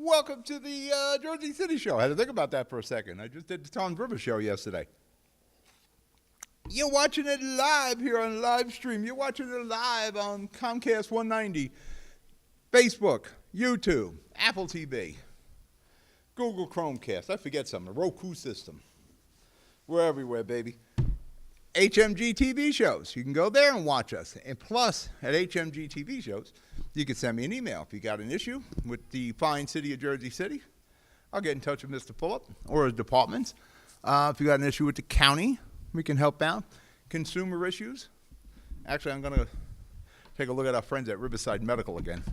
Welcome to the Jersey City Show. I had to think about that for a second. I just did the Tom River Show yesterday. You're watching it live here on live stream. You're watching it live on Comcast 190, Facebook, YouTube, Apple TV, Google Chromecast. I forget something. The Roku system. We're everywhere, baby. HMG TV shows. You can go there and watch us. And plus, at HMG TV shows, you can send me an email. If you got an issue with the fine city of Jersey City, I'll get in touch with Mr. Fulop or his departments. If you got an issue with the county, we can help out. Consumer issues. Actually, I'm going to take a look at our friends at Riverside Medical again.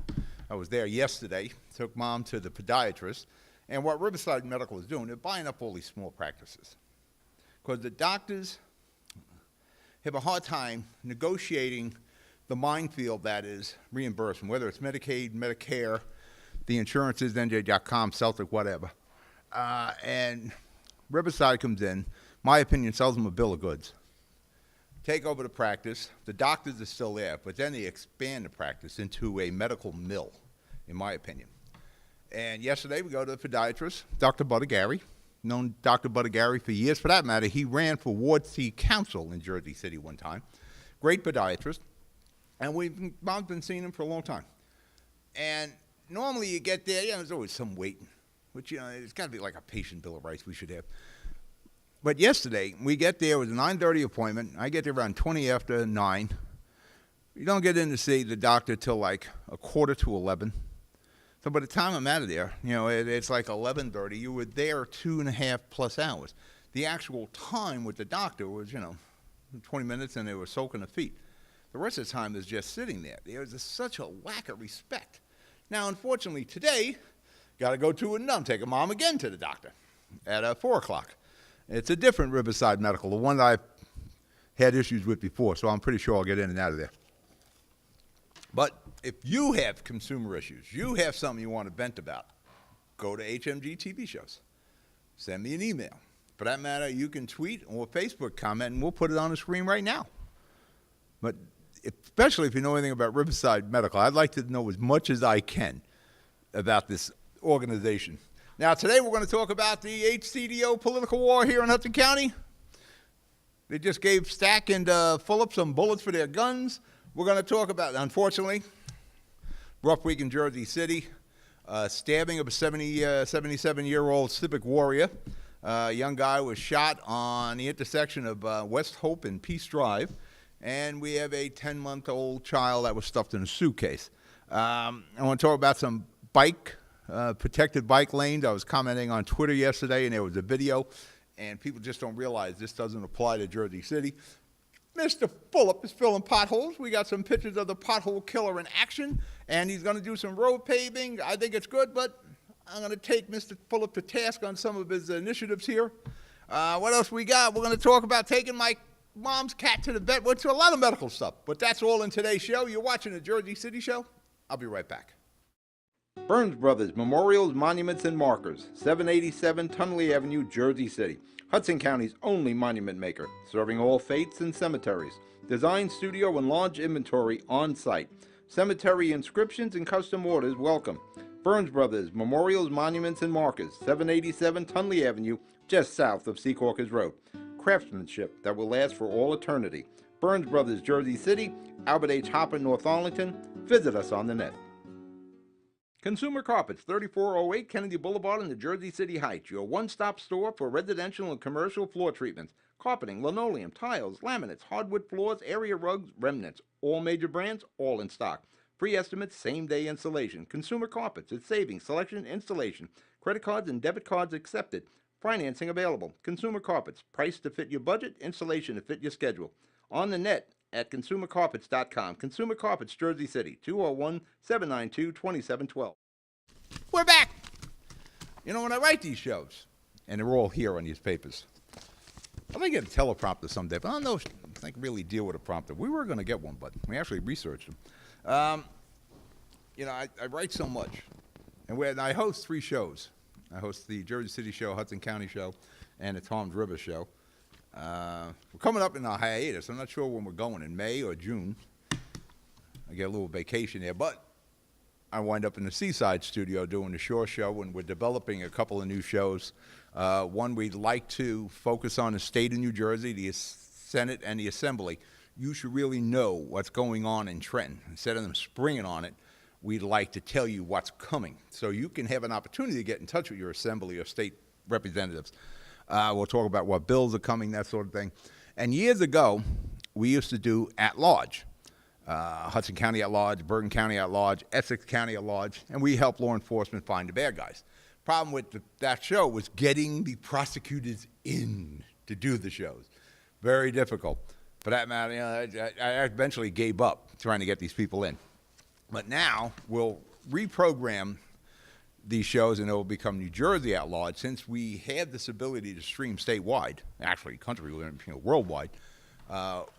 I was there yesterday, took Mom to the podiatrist. And what Riverside Medical is doing, they're buying up all these small practices. Because the doctors have a hard time negotiating the minefield that is reimbursement, whether it's Medicaid, Medicare, the insurances, NJ.com, Celtic, whatever. And Riverside comes in, my opinion, sells them a bill of goods. Take over the practice. The doctors are still there, but then they expand the practice into a medical mill, in my opinion. And yesterday we go to the podiatrist, Dr. Buttagary. Known Dr. Buttagary for years. For that matter, he ran for Ward C Council in Jersey City one time. Great podiatrist. And Mom's been seeing him for a long time. And normally you get there, there's always some waiting, which, it's got to be like a patient bill of rights we should have. But yesterday, we get there, it was a 9:30 appointment. I get there around 20 after 9. You don't get in to see the doctor till like a quarter to 11. So by the time I'm out of there, it's like 11:30. You were there 2.5 plus hours. The actual time with the doctor was, 20 minutes, and they were soaking the feet. The rest of the time is just sitting there. There's such a lack of respect. Now, unfortunately, today, got to go to take a Mom again to the doctor at 4 o'clock. It's a different Riverside Medical, the one that I've had issues with before, so I'm pretty sure I'll get in and out of there. But if you have consumer issues, you have something you want to vent about, go to HMG TV shows. Send me an email. For that matter, you can tweet or Facebook comment, and we'll put it on the screen right now. But especially if you know anything about Riverside Medical, I'd like to know as much as I can about this organization. Now, today we're going to talk about the HCDO political war here in Hudson County. They just gave Stack and Fulop some bullets for their guns. We're going to talk about, unfortunately, rough week in Jersey City, stabbing of a 77-year-old civic warrior. A young guy was shot on the intersection of West Hope and Peace Drive. And we have a 10-month-old child that was stuffed in a suitcase. I want to talk about some protected bike lanes. I was commenting on Twitter yesterday, and there was a video. And people just don't realize this doesn't apply to Jersey City. Mr. Fulop is filling potholes. We got some pictures of the pothole killer in action, and he's going to do some road paving. I think it's good, but I'm going to take Mr. Fulop to task on some of his initiatives here. What else we got? We're going to talk about taking my Mom's cat to the vet. Went to a lot of medical stuff, but that's all in today's show. You're watching the Jersey City Show. I'll be right back. Burns Brothers Memorials, Monuments, and Markers, 787 Tunley Avenue, Jersey City. Hudson County's only monument maker, serving all faiths and cemeteries. Design, studio, and large inventory on site. Cemetery inscriptions and custom orders welcome. Burns Brothers Memorials, Monuments, and Markers, 787 Tunley Avenue, just south of Secaucus Road. Craftsmanship that will last for all eternity. Burns Brothers, Jersey City, Albert H. Hopper, North Arlington. Visit us on the net. Consumer Carpets, 3408 Kennedy Boulevard in the Jersey City Heights, your one-stop store for residential and commercial floor treatments, carpeting, linoleum, tiles, laminates, hardwood floors, area rugs, remnants, all major brands, all in stock. Free estimates, same-day installation. Consumer Carpets, it's savings, selection, installation. Credit cards and debit cards accepted. Financing available. Consumer Carpets, price to fit your budget, installation to fit your schedule. On the net at consumercarpets.com. Consumer Carpets, Jersey City, 201-792-2712. We're back. You know, when I write these shows, and they're all here on these papers, I may get a teleprompter someday, but I don't know if I can really deal with a prompter. We were going to get one, but we actually researched them. You know, I write so much, and I host 3 shows. I host the Jersey City show, Hudson County show, and the Toms River show. We're coming up in a hiatus. I'm not sure when we're going, in May or June. I get a little vacation there, but I wind up in the Seaside studio doing the Shore Show, and we're developing a couple of new shows. One we'd like to focus on the state of New Jersey, the Senate and the Assembly. You should really know what's going on in Trenton. Instead of them springing on it, we'd like to tell you what's coming, so you can have an opportunity to get in touch with your Assembly or state representatives. We'll talk about what bills are coming, that sort of thing. And years ago, we used to do at large. Hudson County at large, Bergen County at large, Essex County at large, and we help law enforcement find the bad guys. Problem with that show was getting the prosecutors in to do the shows. Very difficult. For that matter, you know, I eventually gave up trying to get these people in. But now we'll reprogram these shows, and it will become New Jersey at large. Since we have this ability to stream statewide, actually country, you know, worldwide,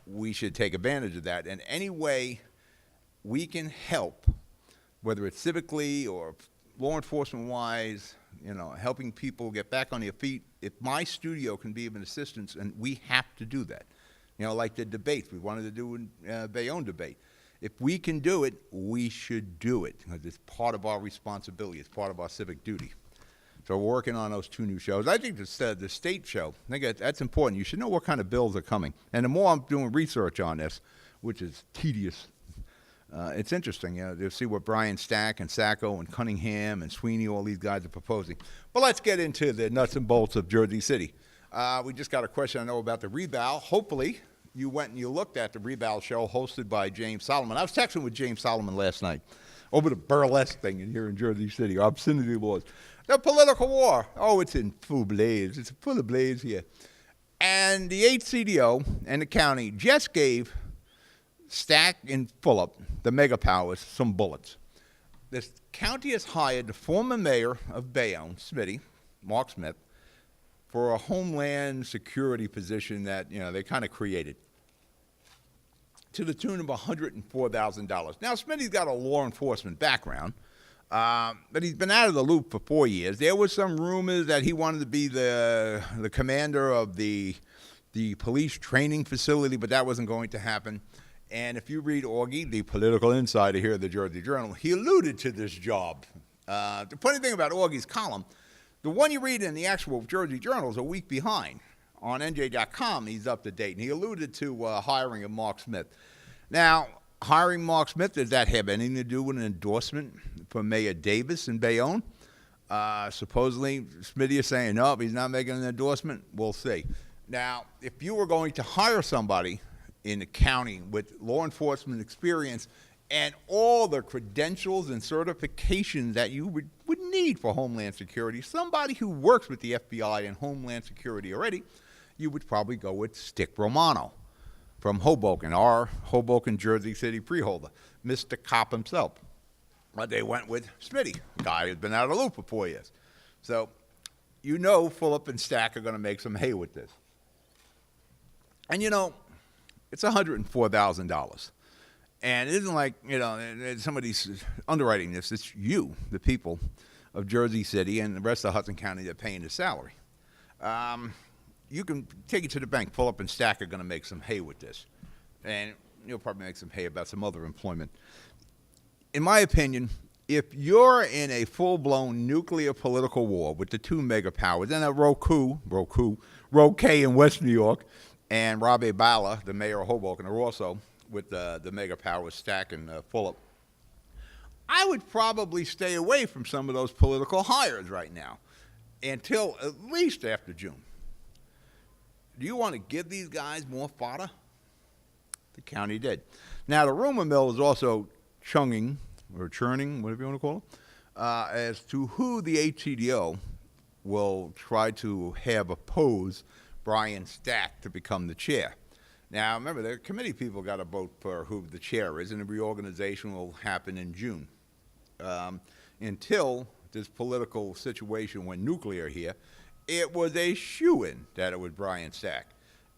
we should take advantage of that. And any way we can help, whether it's civically or law enforcement-wise, you know, helping people get back on their feet, if my studio can be of an assistance, and we have to do that. You know, like the debates. We wanted to do a Bayonne debate. If we can do it, we should do it, because it's part of our responsibility. It's part of our civic duty. So we're working on those 2 new shows. I think the state show, I think that's important. You should know what kind of bills are coming. And the more I'm doing research on this, which is tedious, it's interesting, you know, to see what Brian Stack and Sacco and Cunningham and Sweeney, all these guys are proposing. But let's get into the nuts and bolts of Jersey City. We just got a question I know about the Rebound. Hopefully, you went and you looked at the Rebound show hosted by James Solomon. I was texting with James Solomon last night over the burlesque thing here in Jersey City, obscenity laws. The political war, oh, it's in full blaze. It's full of blaze here. And the HCDO and the county just gave Stack and Fulop, the mega powers, some bullets. The county has hired the former mayor of Bayonne, Smitty, Mark Smith, for a homeland security position that, you know, they kind of created, to the tune of $104,000. Now, Smitty's got a law enforcement background, but he's been out of the loop for 4 years. There was some rumors that he wanted to be the commander of the police training facility, but that wasn't going to happen. And if you read Augie, the political insider here at the Jersey Journal, he alluded to this job. The funny thing about Augie's column, the one you read in the actual Jersey Journal is a week behind. On NJ.com, he's up to date, and he alluded to hiring of Mark Smith. Now, hiring Mark Smith, does that have anything to do with an endorsement for Mayor Davis in Bayonne? Supposedly, Smitty is saying, no, he's not making an endorsement. We'll see. Now, if you were going to hire somebody in the county with law enforcement experience and all the credentials and certifications that you would need for Homeland Security, somebody who works with the FBI and Homeland Security already, you would probably go with Stick Romano from Hoboken, our Hoboken, Jersey City freeholder, Mr. Cop himself. But they went with Smitty, a guy who's been out of the loop for 4 years. So you know Fulop and Stack are going to make some hay with this. And you know, it's $104,000. And it isn't like, you know, somebody's underwriting this. It's you, the people of Jersey City and the rest of Hudson County that are paying the salary. You can take it to the bank. Fulop and Stack are going to make some hay with this. And you'll probably make some hay about some other employment. In my opinion, if you're in a full-blown nuclear political war with the 2 mega powers, and a Roque in West New York, and Robbie Bala, the mayor of Hoboken, are also with the mega powers, Stack and Fulop, I would probably stay away from some of those political hires right now until at least after June. Do you want to give these guys more fodder? The county did. Now, the rumor mill is also churning, whatever you want to call it, as to who the HCDO will try to have oppose Brian Stack to become the chair. Now, remember, the committee people got to vote for who the chair is, and the reorganization will happen in June. Until this political situation went nuclear here, it was a shoo-in that it was Brian Stack.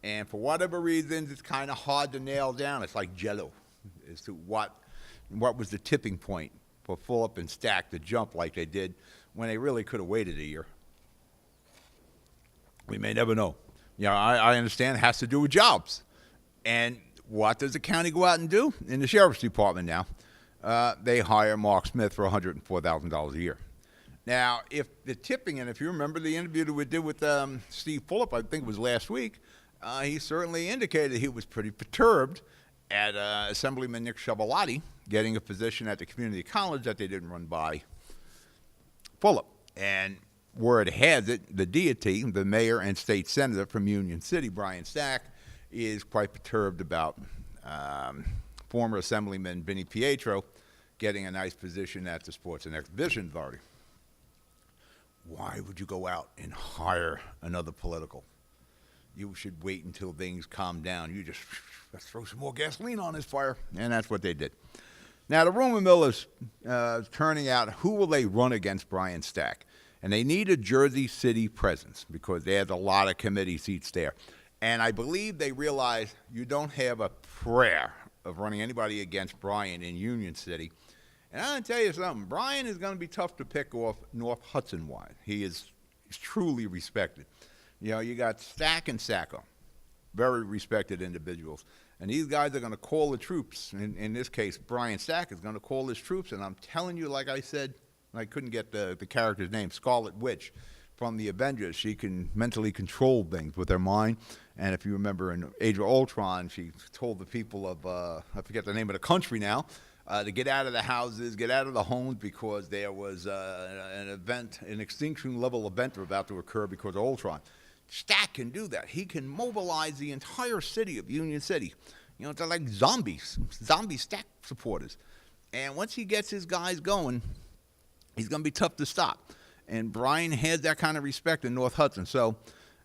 And for whatever reason, it's kind of hard to nail down. It's like Jell-O as to what was the tipping point for Fulop and Stack to jump like they did when they really could have waited a year. We may never know. You know, I understand it has to do with jobs. And what does the county go out and do? In the sheriff's department now, they hire Mark Smith for $104,000 a year. Now, if the tipping, and if you remember the interview that we did with Steve Fulop, I think it was last week, he certainly indicated he was pretty perturbed at Assemblyman Nick Sciavolati getting a position at the community college that they didn't run by Fulop. And word has it, the deity, the mayor and state senator from Union City, Brian Stack, is quite perturbed about former Assemblyman Vinnie Pietro getting a nice position at the Sports and Exhibition Authority. Why would you go out and hire another political? You should wait until things calm down. You just, let's throw some more gasoline on this fire. And that's what they did. Now, the rumor mill is turning out who will they run against Brian Stack. And they need a Jersey City presence because there's a lot of committee seats there. And I believe they realize you don't have a prayer of running anybody against Brian in Union City. And I'm going to tell you something. Brian is going to be tough to pick off North Hudson-wide. He's truly respected. You know, you got Stack and Sacco, very respected individuals. And these guys are going to call the troops. In this case, Brian Stack is going to call his troops. And I'm telling you, like I said, I couldn't get the character's name, Scarlet Witch from the Avengers. She can mentally control things with her mind. And if you remember in Age of Ultron, she told the people of, I forget the name of the country now, to get out of the houses, get out of the homes because there was an event, an extinction level event about to occur because of Ultron. Stack can do that. He can mobilize the entire city of Union City. You know, they're like zombies, zombie Stack supporters. And once he gets his guys going, he's going to be tough to stop. And Brian has that kind of respect in North Hudson. So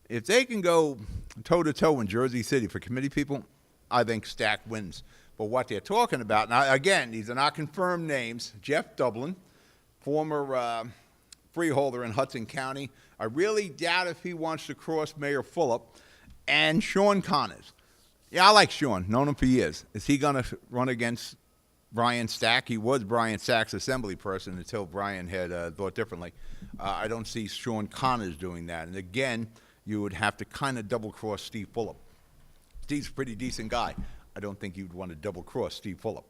if they can go toe-to-toe in Jersey City for committee people, I think Stack wins. But what they're talking about, now again, these are not confirmed names. Jeff Dublin, former freeholder in Hudson County. I really doubt if he wants to cross Mayor Fulop. And Sean Connors. Yeah, I like Sean. Known him for years. Is he going to run against Brian Stack? He was Brian Stack's assembly person until Brian had thought differently. I don't see Sean Connors doing that. And again, you would have to kind of double-cross Steve Fulop. Steve's a pretty decent guy. I don't think you'd want to double-cross Steve Fulop.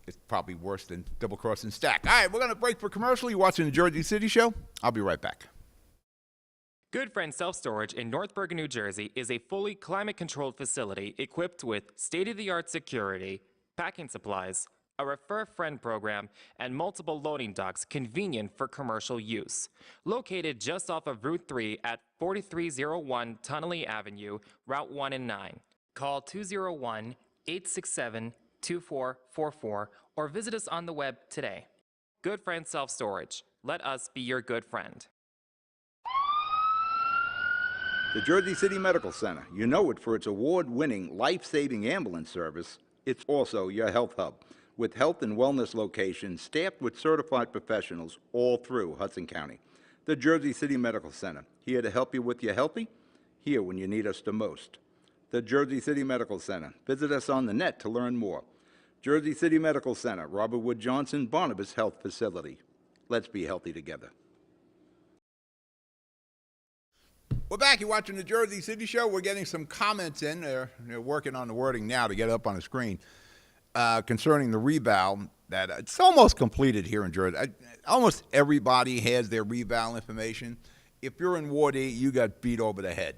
It's probably worse than double-crossing Stack. All right, we're going to break for commercial. You're watching the Jersey City Show. I'll be right back. Good Friend Self-Storage in North Bergen, New Jersey is a fully climate-controlled facility equipped with state-of-the-art security, packing supplies, a Refer Friend program, and multiple loading docks convenient for commercial use. Located just off of Route 3 at 4301 Tunnelly Avenue, Route 1 and 9. Call 201-867-2444 or visit us on the web today. Good Friend Self-Storage. Let us be your good friend. The Jersey City Medical Center. You know it for its award-winning, life-saving ambulance service. It's also your health hub, with health and wellness locations staffed with certified professionals all through Hudson County. The Jersey City Medical Center, here to help you with your healthy, here when you need us the most. The Jersey City Medical Center. Visit us on the net to learn more. Jersey City Medical Center, Robert Wood Johnson, Barnabas Health Facility. Let's be healthy together. We're back. You're watching the Jersey City Show. We're getting some comments in. They're working on the wording now to get it up on the screen concerning the revow. That it's almost completed here in Jersey. Almost everybody has their revow information. If you're in Ward 8, you got beat over the head.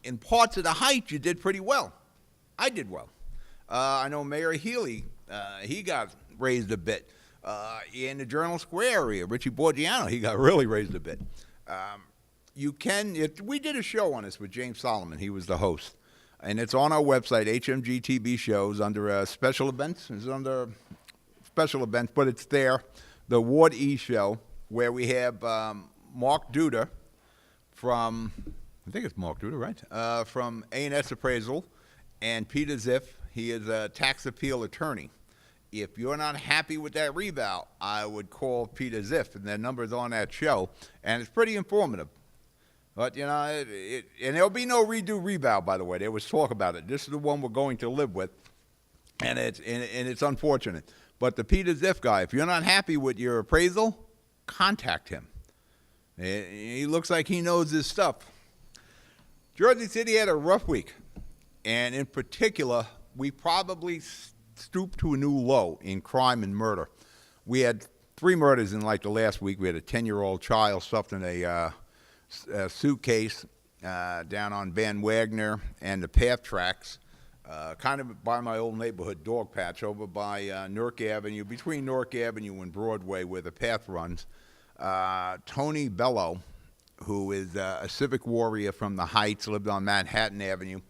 In parts of the Heights, you did pretty well. I did well. I know Mayor Healy, he got raised a bit. In the Journal Square area, Richie Borgiano, he got really raised a bit. We did a show on this with James Solomon. He was the host. And it's on our website, HMGTV shows, under special events. It's under special events, but it's there. The Ward E show, where we have Mark Duda from, I think it's Mark Duda, right? From A&S Appraisal, and Peter Ziff. He is a tax appeal attorney if you're not happy with that reval, I would call Peter Ziff, and their number's on that show, and it's pretty informative. But, you know, and there'll be no redo reval, by the way. There was talk about it. This is the one we're going to live with, and it's unfortunate. But the Peter Ziff guy, if you're not happy with your appraisal, contact him. He looks like he knows his stuff. Jersey City had a rough week, and in particular, we probably stooped to a new low in crime and murder. We had 3 murders in like the last week. We had a 10-year-old child stuffed in a suitcase down on Van Wagner and the Path Tracks, kind of by my old neighborhood dog patch over by Newark Avenue, between Newark Avenue and Broadway where the path runs. Tony Bello, who is a civic warrior from the Heights, lived on Manhattan Avenue,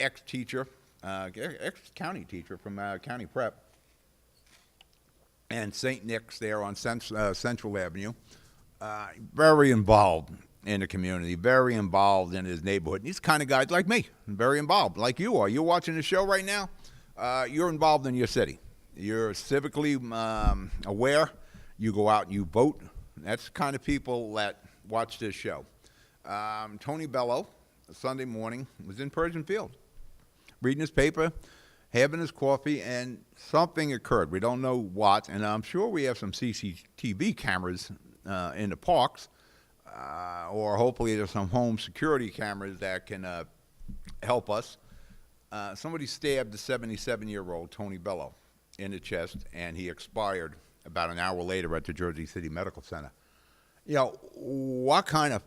ex-teacher, ex-county teacher from County Prep, and St. Nick's there on Central Avenue. Very involved in the community, very involved in his neighborhood. And he's the kind of guy like me, very involved, like you are. You're watching the show right now. You're involved in your city. You're civically aware. You go out and you vote. That's the kind of people that watch this show. Tony Bello, Sunday morning, was in Persian Field, reading his paper, having his coffee, and something occurred. We don't know what, and I'm sure we have some CCTV cameras in the parks, or hopefully there's some home security cameras that can help us. Somebody stabbed the 77-year-old Tony Bello in the chest, and he expired about an hour later at the Jersey City Medical Center. You know, what kind of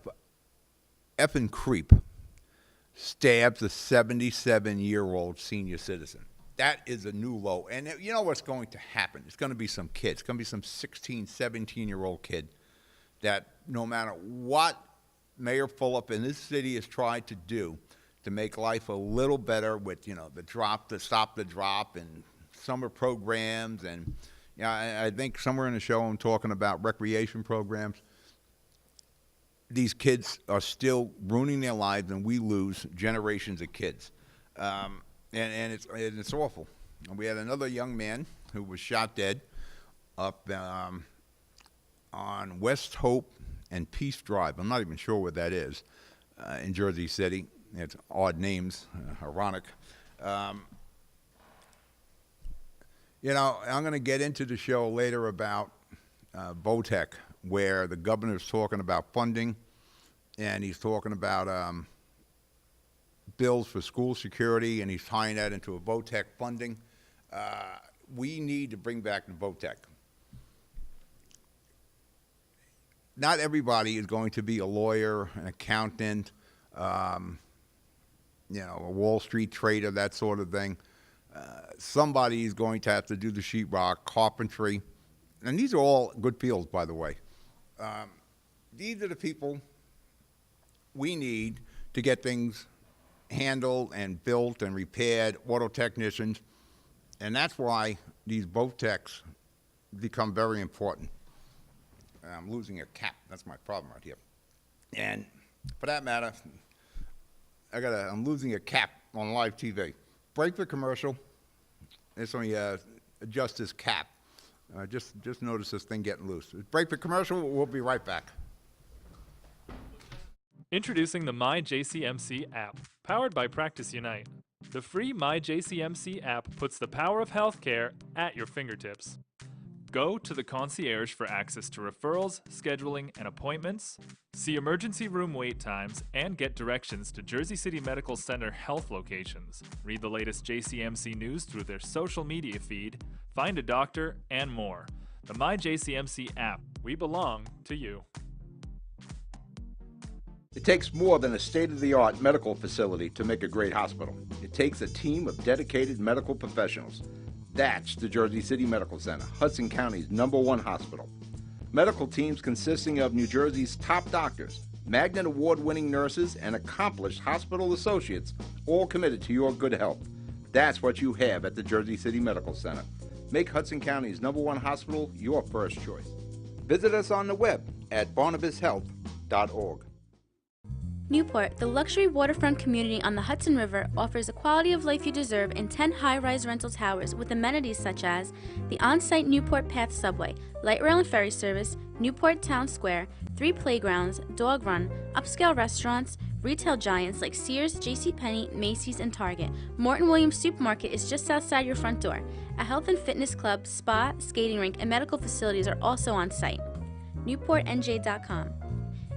effing creep stabs a 77-year-old senior citizen? That is a new low. And you know what's going to happen? It's going to be some kid. It's going to be some 16, 17-year-old kid that no matter what Mayor Fulop in this city has tried to do to make life a little better with, you know, the stop the drop and summer programs. And you know, I think somewhere in the show I'm talking about recreation programs. These kids are still ruining their lives, and we lose generations of kids. And it's awful. And we had another young man who was shot dead up on West Hope and Peace Drive. I'm not even sure where that is in Jersey City. It's odd names, ironic. You know, I'm going to get into the show later about VOTEC, where the governor's talking about funding, and he's talking about bills for school security, and he's tying that into a VOTEC funding. We need to bring back the VOTEC. Not everybody is going to be a lawyer, an accountant, you know, a Wall Street trader, that sort of thing. Somebody is going to have to do the sheetrock, carpentry, and these are all good fields, by the way. These are the people we need to get things handled and built and repaired, auto technicians, and that's why these VOTECs become very important. I'm losing a cap. That's my problem right here. And for that matter, I'm losing a cap on live TV. Break the commercial. Let me adjust this cap. Just notice this thing getting loose. Break the commercial. We'll be right back. Introducing the MyJCMC app, powered by Practice Unite. The free MyJCMC app puts the power of healthcare at your fingertips. Go to the concierge for access to referrals, scheduling, and appointments, see emergency room wait times, and get directions to Jersey City Medical Center health locations. Read the latest JCMC news through their social media feed, find a doctor, and more. The MyJCMC app. We belong to you. It takes more than a state-of-the-art medical facility to make a great hospital. It takes a team of dedicated medical professionals. That's the Jersey City Medical Center, Hudson County's #1 hospital. Medical teams consisting of New Jersey's top doctors, Magnet Award-winning nurses, and accomplished hospital associates, all committed to your good health. That's what you have at the Jersey City Medical Center. Make Hudson County's #1 hospital your first choice. Visit us on the web at barnabashealth.org. Newport, the luxury waterfront community on the Hudson River, offers the quality of life you deserve in 10 high-rise rental towers with amenities such as the on-site Newport Path subway, light rail and ferry service, Newport Town Square, 3 playgrounds, dog run, upscale restaurants, retail giants like Sears, JCPenney, Macy's, and Target. Morton Williams Supermarket is just outside your front door. A health and fitness club, spa, skating rink, and medical facilities are also on site. NewportNJ.com.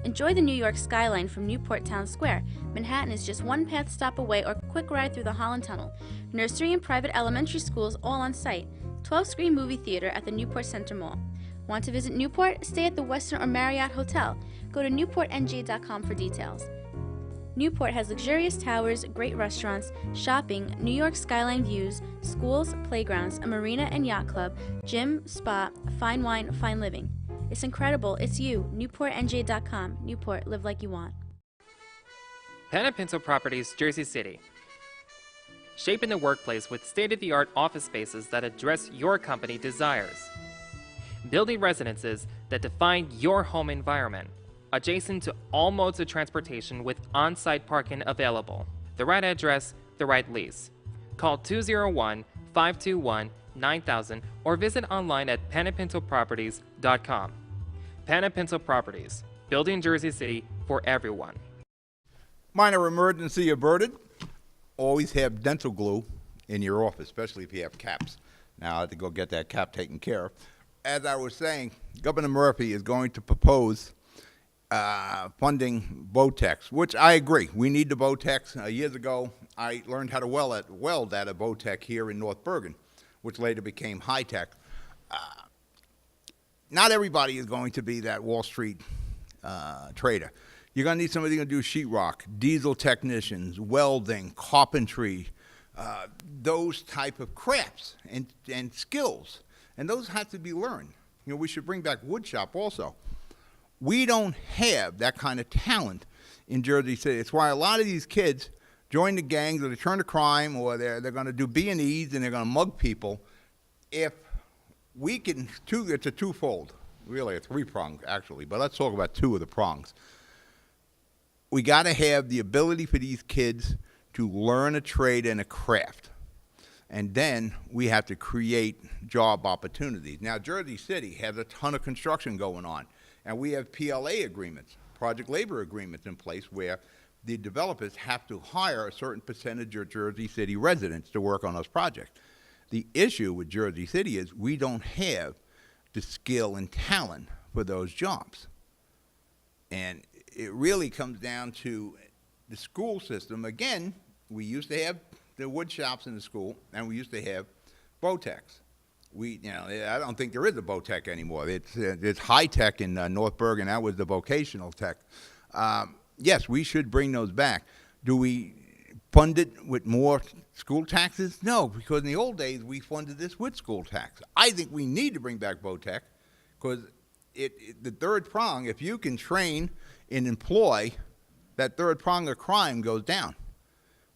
Enjoy the New York skyline from Newport Town Square. Manhattan is just one path stop away or quick ride through the Holland Tunnel. Nursery and private elementary schools all on site. 12-screen movie theater at the Newport Center Mall. Want to visit Newport? Stay at the Westin or Marriott Hotel. Go to NewportNJ.com for details. Newport has luxurious towers, great restaurants, shopping, New York skyline views, schools, playgrounds, a marina and yacht club, gym, spa, fine wine, fine living. It's incredible. It's you. NewportNJ.com. Newport. Live like you want. Panepinto Properties, Jersey City. Shaping the workplace with state-of-the-art office spaces that address your company desires. Building residences that define your home environment. Adjacent to all modes of transportation with on-site parking available. The right address, the right lease. Call 201-521-9000 or visit online at panepintoproperties.com. Panepinto Properties, building Jersey City for everyone. Minor emergency averted. Always have dental glue in your office, especially if you have caps. Now I have to go get that cap taken care of. As I was saying, Governor Murphy is going to propose funding Botex, which I agree. We need the Botex. Years ago, I learned how to weld at a Botex here in North Bergen, which later became High Tech. Not everybody is going to be that Wall Street trader. You're going to need somebody going to do sheetrock, diesel technicians, welding, carpentry, those type of crafts and skills. And those have to be learned. You know, we should bring back wood shop also. We don't have that kind of talent in Jersey City. It's why a lot of these kids join the gangs or they turn to crime or they're going to do B&Es and they're going to mug people. If we can, it's a twofold, really a three-prong actually, but let's talk about two of the prongs. We got to have the ability for these kids to learn a trade and a craft. And then we have to create job opportunities. Now, Jersey City has a ton of construction going on. And we have PLA agreements, project labor agreements in place where the developers have to hire a certain percentage of Jersey City residents to work on those projects. The issue with Jersey City is we don't have the skill and talent for those jobs. And it really comes down to the school system. Again, we used to have the wood shops in the school, and we used to have Botex. I don't think there is a Botex anymore. It's High Tech in North Bergen. That was the vocational tech. Yes, we should bring those back. Do we fund it with more school taxes? No, because in the old days we funded this with school tax. I think we need to bring back Botex because the third prong, if you can train and employ, that third prong of crime goes down.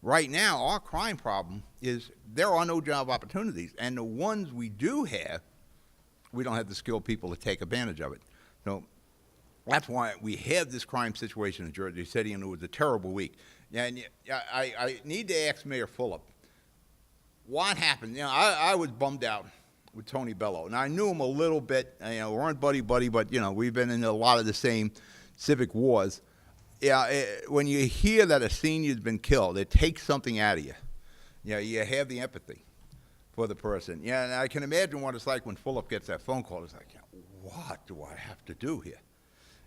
Right now, our crime problem is there are no job opportunities, and the ones we do have, we don't have the skilled people to take advantage of it. So that's why we have this crime situation in Jersey City, and it was a terrible week. And I need to ask Mayor Fulop, what happened? You know, I was bummed out with Tony Bello, and I knew him a little bit. You know, we weren't buddy-buddy, but, you know, we've been in a lot of the same civic wars. Yeah, when you hear that a senior's been killed, it takes something out of you. You know, you have the empathy for the person. Yeah, and I can imagine what it's like when Fulop gets that phone call. It's like, what do I have to do here?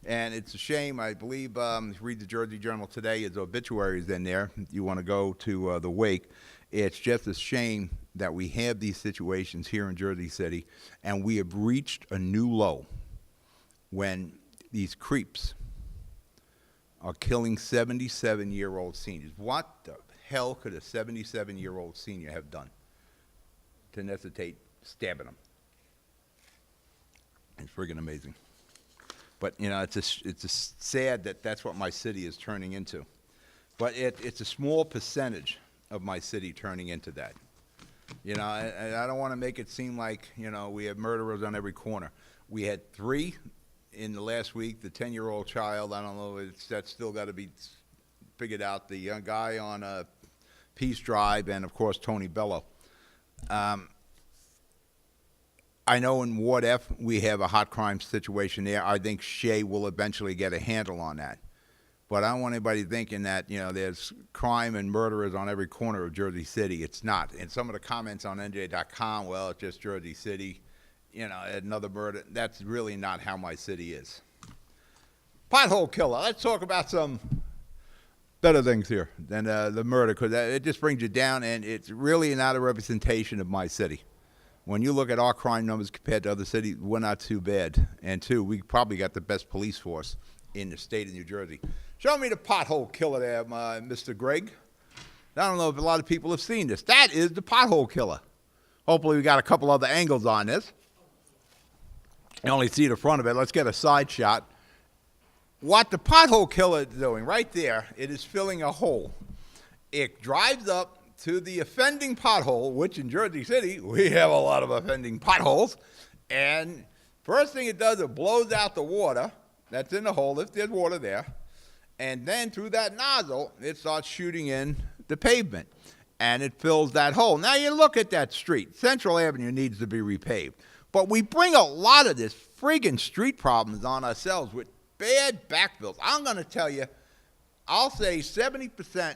And it's a shame. I believe, read the Jersey Journal today, his obituary is in there. If you want to go to the wake. It's just a shame that we have these situations here in Jersey City, and we have reached a new low when these creeps are killing 77-year-old seniors. What the hell could a 77-year-old senior have done to necessitate stabbing them? It's friggin' amazing. But, you know, it's a sad that that's what my city is turning into. But it's a small percentage of my city turning into that. You know, I don't want to make it seem like, you know, we have murderers on every corner. We had 3 in the last week. The 10-year-old child, I don't know, that's still got to be figured out the young guy on Peace Drive, and, of course, Tony Bello. I know in Ward F we have a hot crime situation there. I think Shea will eventually get a handle on that. But I don't want anybody thinking that, there's crime and murderers on every corner of Jersey City. It's not. And some of the comments on NJ.com, well, it's just Jersey City, another murder. That's really not how my city is. Pothole killer. Let's talk about some better things here than the murder, because it just brings you down, and it's really not a representation of my city. When you look at our crime numbers compared to other cities, we're not too bad. And two, we probably got the best police force in the state of New Jersey. Show me the pothole killer there, Mr. Greg. I don't know if a lot of people have seen this. That is the pothole killer. Hopefully we got a couple other angles on this. You only see the front of it. Let's get a side shot. What the pothole killer is doing right there, it is filling a hole. It drives up to the offending pothole, which in Jersey City, we have a lot of offending potholes. And first thing it does, it blows out the water that's in the hole, if there's water there. And then through that nozzle, it starts shooting in the pavement. And it fills that hole. Now you look at that street. Central Avenue needs to be repaved. But we bring a lot of this friggin' street problems on ourselves with bad backfills. I'm going to tell you, I'll say 70%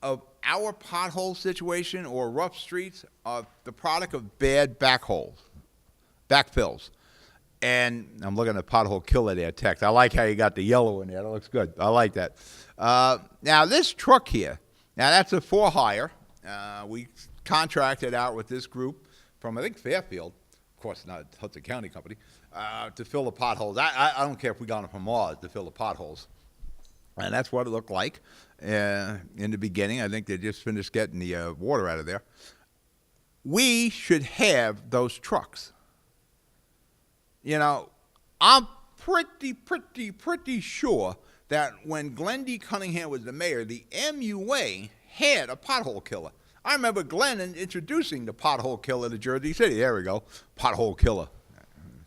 of our pothole situation or rough streets are the product of bad backfills. And I'm looking at pothole killer there, text. I like how you got the yellow in there. That looks good. I like that. Now, this truck here, now that's a for-hire. We contracted out with this group from, I think, Fairfield. Of course, not Hudson County Company, to fill the potholes. I don't care if we got them from Mars to fill the potholes. And that's what it looked like in the beginning. I think they just finished getting the water out of there. We should have those trucks. I'm pretty sure that when Glenn D. Cunningham was the mayor, the MUA had a pothole killer. I remember Glenn introducing the pothole killer to Jersey City. There we go, pothole killer.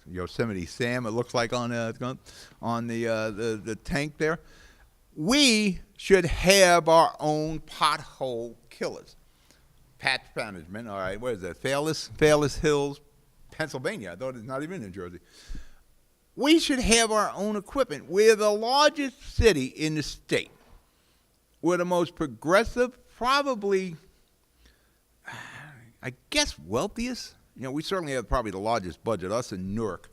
Yosemite Sam, it looks like on the tank there. We should have our own pothole killers. Patch management, all right, what is that? Fairless Hills, Pennsylvania. I thought it's not even in Jersey. We should have our own equipment. We're the largest city in the state. We're the most progressive, probably, I guess, wealthiest. We certainly have probably the largest budget, us and Newark.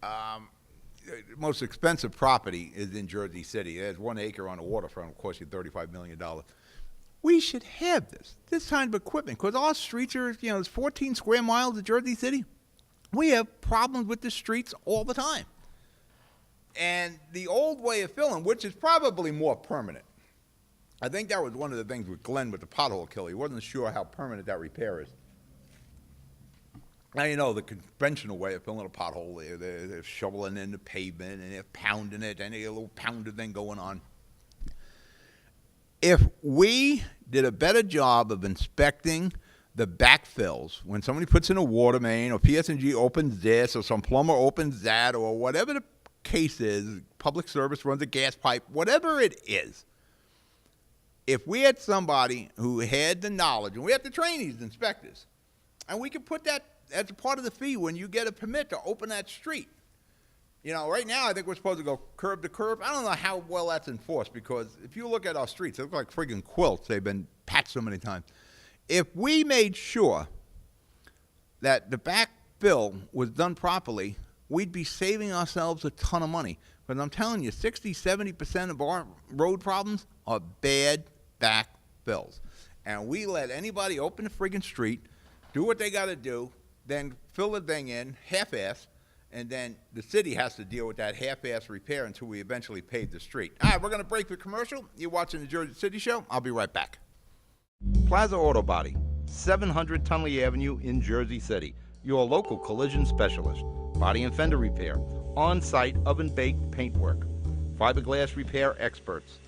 The most expensive property is in Jersey City. There's 1 acre on the waterfront, of course, you $35 million. We should have this kind of equipment, because our streets are, there's 14 square miles of Jersey City. We have problems with the streets all the time. And the old way of filling, which is probably more permanent. I think that was one of the things with Glenn with the pothole killer. He wasn't sure how permanent that repair is. Now, the conventional way of filling a pothole, they're shoveling in the pavement and they're pounding it, and they get a little pounder thing going on. If we did a better job of inspecting the backfills, when somebody puts in a water main or PS&G opens this or some plumber opens that or whatever the case is, public service runs a gas pipe, whatever it is, if we had somebody who had the knowledge, and we have to train these inspectors, and we could put that as a part of the fee when you get a permit to open that street. Right now I think we're supposed to go curb to curb. I don't know how well that's enforced, because if you look at our streets, they look like friggin' quilts. They've been patched so many times. If we made sure that the back fill was done properly, we'd be saving ourselves a ton of money. But I'm telling you, 60-70% of our road problems are bad back fills. And we let anybody open the friggin' street, do what they got to do, then fill the thing in, half-ass, and then the city has to deal with that half-ass repair until we eventually pave the street. All right, we're going to break for commercial. You're watching the Jersey City Show. I'll be right back. Plaza Auto Body, 700 Tunley Avenue in Jersey City. Your local collision specialist. Body and fender repair. On-site oven-baked paintwork. Fiberglass repair experts.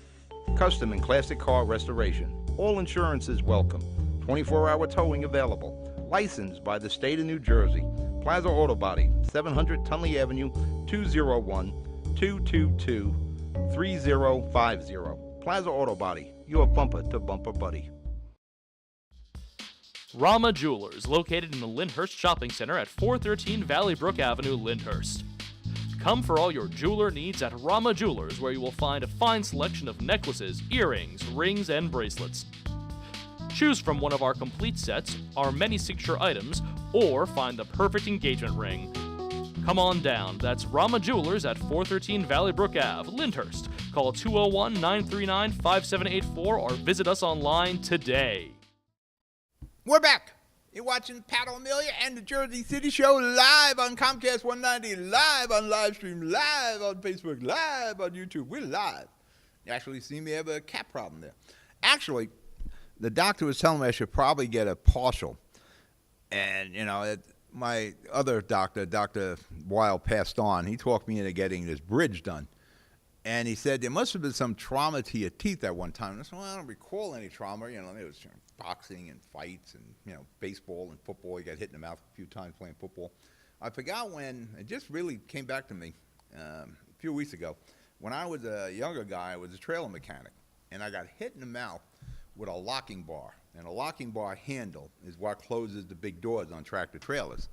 Custom and classic car restoration. All insurance is welcome. 24-hour towing available. Licensed by the state of New Jersey. Plaza Auto Body, 700 Tunley Avenue, 201-222-3050. Plaza Auto Body, your bumper-to-bumper buddy. Rama Jewelers, located in the Lyndhurst Shopping Center at 413 Valley Brook Avenue, Lyndhurst. Come for all your jeweler needs at Rama Jewelers, where you will find a fine selection of necklaces, earrings, rings, and bracelets. Choose from one of our complete sets, our many signature items, or find the perfect engagement ring. Come on down. That's Rama Jewelers at 413 Valley Brook Ave, Lyndhurst. Call 201-939-5784 or visit us online today. We're back. You're watching Pat O'Melia and the Jersey City Show live on Comcast 190, live on Livestream, live on Facebook, live on YouTube. We're live. You actually see me have a cat problem there. Actually, the doctor was telling me I should probably get a partial. And, my other doctor, Dr. Weil, passed on. He talked me into getting this bridge done. And he said there must have been some trauma to your teeth at one time. And I said, well, I don't recall any trauma. There was boxing and fights and, baseball and football. You got hit in the mouth a few times playing football. I forgot when. It just really came back to me a few weeks ago. When I was a younger guy, I was a trailer mechanic. And I got hit in the mouth with a locking bar. And a locking bar handle is what closes the big doors on tractor trailers.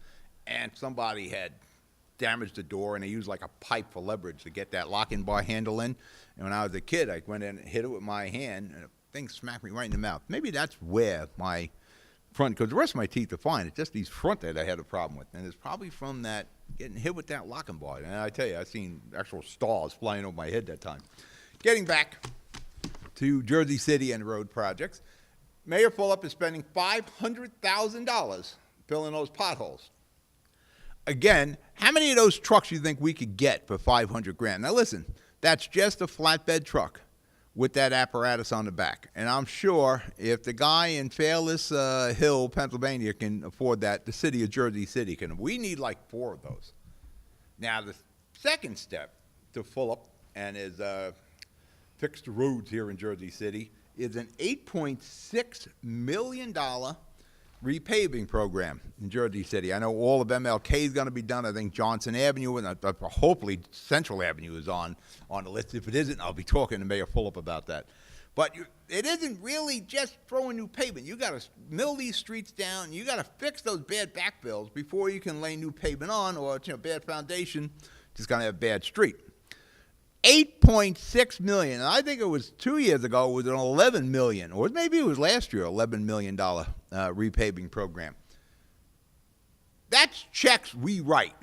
And somebody had damaged the door, and they used like a pipe for leverage to get that locking bar handle in. And when I was a kid, I went in and hit it with my hand, and the thing smacked me right in the mouth. Maybe that's where my front, because the rest of my teeth are fine. It's just these front that I had a problem with. And it's probably from that getting hit with that locking bar. And I tell you, I've seen actual stars flying over my head that time. Getting back to Jersey City and road projects, Mayor Fulop is spending $500,000 filling those potholes. Again, how many of those trucks do you think we could get for $500,000? Now listen, that's just a flatbed truck with that apparatus on the back. And I'm sure if the guy in Fairless Hill, Pennsylvania can afford that, the city of Jersey City can. We need like 4 of those. Now the second step to Fulop and his fix the roads here in Jersey City is an $8.6 million repaving program in Jersey City. I know all of MLK is going to be done. I think Johnson Avenue and hopefully Central Avenue is on the list. If it isn't, I'll be talking to Mayor Fulop about that. But it isn't really just throwing new pavement. You got to mill these streets down. You got to fix those bad backfills before you can lay new pavement on, or bad foundation, just going to have a bad street. $8.6 million. And I think it was 2 years ago, it was an $11 million, or maybe it was last year, $11 million repaving program. That's checks we write.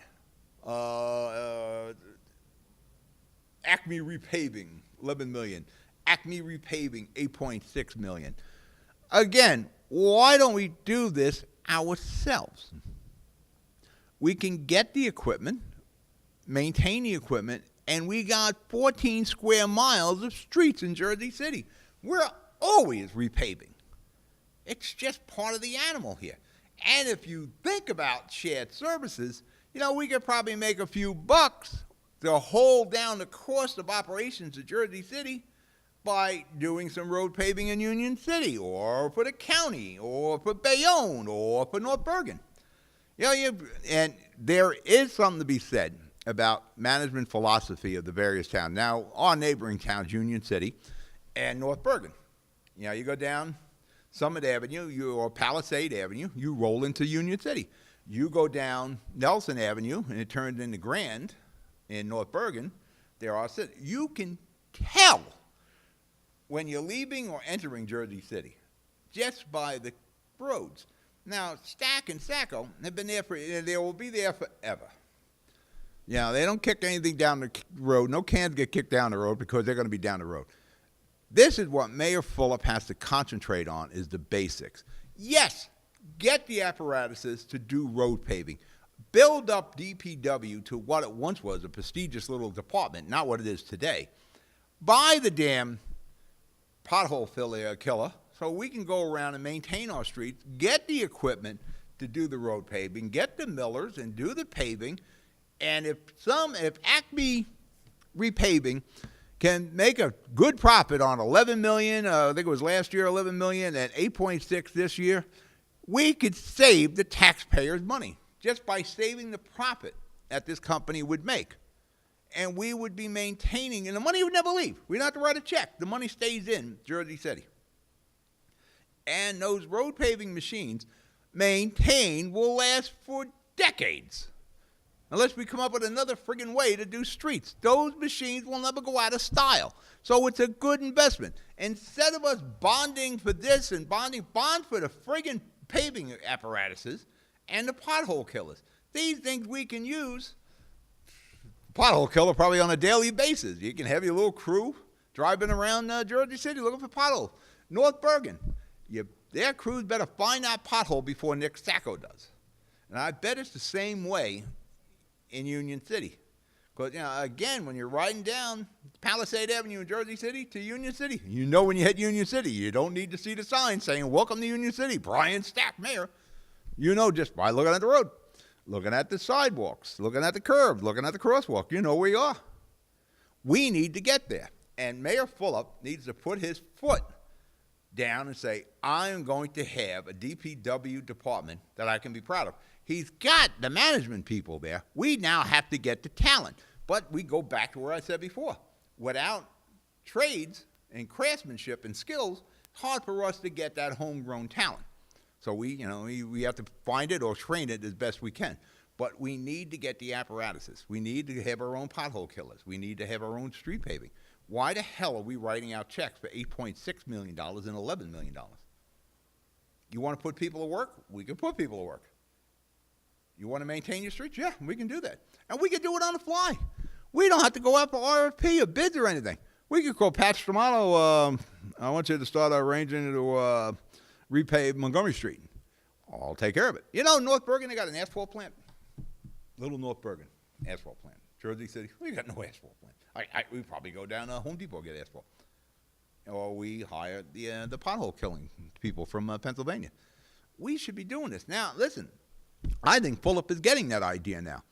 Acme Repaving, $11 million. Acme Repaving, $8.6 million. Again, why don't we do this ourselves? We can get the equipment, maintain the equipment, and we got 14 square miles of streets in Jersey City. We're always repaving. It's just part of the animal here. And if you think about shared services, we could probably make a few bucks to hold down the cost of operations of Jersey City by doing some road paving in Union City, or for the county, or for Bayonne, or for North Bergen. And there is something to be said about management philosophy of the various towns. Now, our neighboring towns, Union City and North Bergen. You go down Summit Avenue or Palisade Avenue, you roll into Union City. You go down Nelson Avenue, and it turns into Grand in North Bergen. There are cities. You can tell when you're leaving or entering Jersey City just by the roads. Now, Stack and Saco have been there they will be there forever. They don't kick anything down the road. No cans get kicked down the road because they're going to be down the road. This is what Mayor Fulop has to concentrate on, is the basics. Yes, get the apparatuses to do road paving. Build up DPW to what it once was, a prestigious little department, not what it is today. Buy the damn pothole killer so we can go around and maintain our streets, get the equipment to do the road paving, get the millers and do the paving. And if Acme Repaving can make a good profit on $11 million, I think it was last year $11 million, and $8.6 this year, we could save the taxpayers money just by saving the profit that this company would make. and we would be maintaining, and the money would never leave. We don't have to write a check. The money stays in Jersey City. And those road paving machines maintained will last for decades. Unless we come up with another friggin' way to do streets. Those machines will never go out of style. So it's a good investment. Instead of us bonding for this and bond for the friggin' paving apparatuses and the pothole killers. These things we can use. Pothole killer probably on a daily basis. You can have your little crew driving around Jersey City looking for potholes. North Bergen, their crews better find that pothole before Nick Sacco does. And I bet it's the same way in Union City. Because, again, when you're riding down Palisade Avenue in Jersey City to Union City, you know when you hit Union City, you don't need to see the sign saying, "Welcome to Union City, Brian Stack, Mayor." You know just by looking at the road, looking at the sidewalks, looking at the curb, looking at the crosswalk, you know where you are. We need to get there. And Mayor Fulop needs to put his foot down and say, I'm going to have a DPW department that I can be proud of. He's got the management people there. We now have to get the talent. But we go back to where I said before. Without trades and craftsmanship and skills, it's hard for us to get that homegrown talent. So we have to find it or train it as best we can. But we need to get the apparatuses. We need to have our own pothole killers. We need to have our own street paving. Why the hell are we writing out checks for $8.6 million and $11 million? You want to put people to work? We can put people to work. You want to maintain your streets? Yeah, we can do that. And we can do it on the fly. We don't have to go out for RFP or bids or anything. We could call Pat Stramato, I want you to start arranging to repave Montgomery Street. I'll take care of it. North Bergen, they got an asphalt plant. Little North Bergen, asphalt plant. Jersey City, we got no asphalt plant. We probably go down to Home Depot and get asphalt. Or we hire the pothole killing people from Pennsylvania. We should be doing this. Now, listen, I think Fulop is getting that idea now.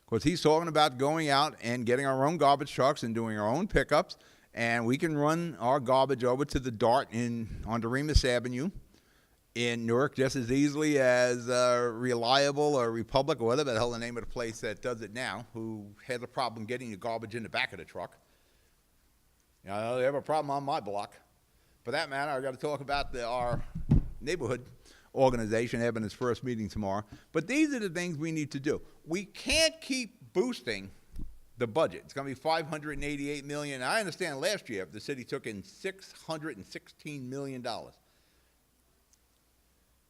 Because he's talking about going out and getting our own garbage trucks and doing our own pickups. And we can run our garbage over to the DART on Doremus Avenue in Newark just as easily as Reliable or Republic or whatever the hell the name of the place that does it now, who has a problem getting the garbage in the back of the truck. They have a problem on my block. For that matter, I've got to talk about our neighborhood organization having its first meeting tomorrow. But these are the things we need to do. We can't keep boosting the budget. It's going to be $588 million. I understand last year the city took in $616 million.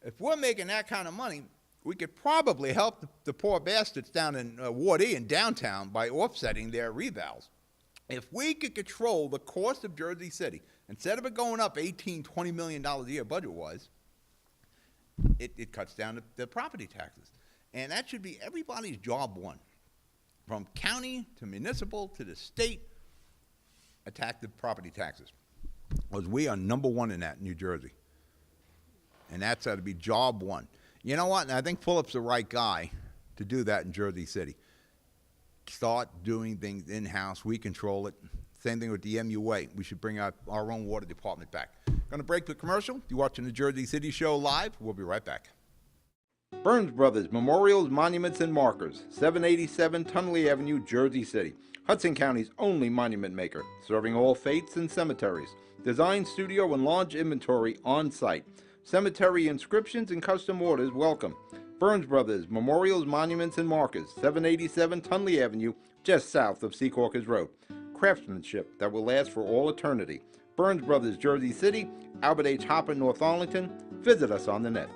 If we're making that kind of money, we could probably help the poor bastards down in Ward E in downtown by offsetting their revals. If we could control the cost of Jersey City, instead of it going up $18, $20 million a year budget-wise, it cuts down the property taxes. And that should be everybody's job one. From county to municipal to the state, attack the property taxes. Because we are number one in that in New Jersey. And that's got to be job one. You know what? And I think Fulop's the right guy to do that in Jersey City. Start doing things in-house. We control it. Same thing with the MUA. We should bring our own water department back. Going to break the commercial. You're watching the Jersey City Show live. We'll be right back. Burns Brothers Memorials, Monuments, and Markers, 787 Tunley Avenue, Jersey City. Hudson County's only monument maker, serving all faiths and cemeteries. Design, studio, and large inventory on site. Cemetery inscriptions and custom orders welcome. Burns Brothers Memorials, Monuments, and Markers, 787 Tunley Avenue, just south of Secaucus Road. Craftsmanship that will last for all eternity. Burns Brothers, Jersey City, Albert H. Hopper, North Arlington. Visit us on the net.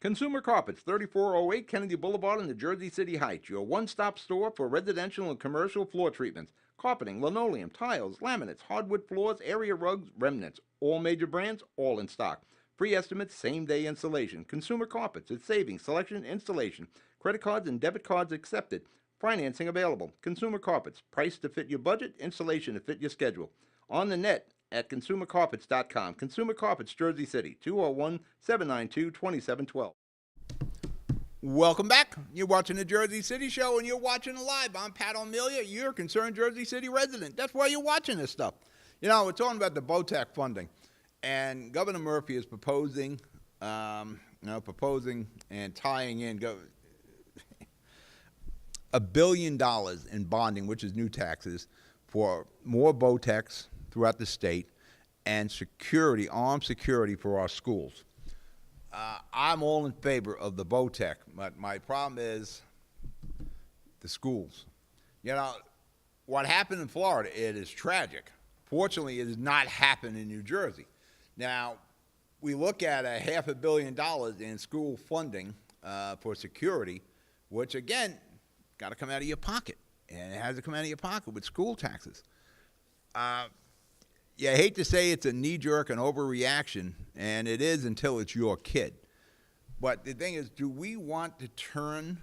Consumer Carpets, 3408 Kennedy Boulevard in the Jersey City Heights, your one-stop store for residential and commercial floor treatments, carpeting, linoleum, tiles, laminates, hardwood floors, area rugs, remnants, all major brands, all in stock. Free estimates, same-day installation. Consumer Carpets, it's savings, selection, installation. Credit cards and debit cards accepted. Financing available. Consumer Carpets, price to fit your budget, installation to fit your schedule. On the net at consumercarpets.com. Consumer Carpets, Jersey City, 201-792-2712. Welcome back. You're watching the Jersey City Show, and you're watching it live. I'm Pat O'Melia. You're a concerned Jersey City resident. That's why you're watching this stuff. We're talking about the BOTAC funding, and Governor Murphy is proposing and tying in. $1 billion in bonding, which is new taxes, for more VOTECs throughout the state and security, armed security for our schools. I'm all in favor of the VOTEC, but my problem is the schools. You know, what happened in Florida, it is tragic. Fortunately, it has not happened in New Jersey. Now, we look at $500 million in school funding for security, which, again, got to come out of your pocket. And it has to come out of your pocket with school taxes. You hate to say it's a knee-jerk and overreaction, and it is until it's your kid. But the thing is, do we want to turn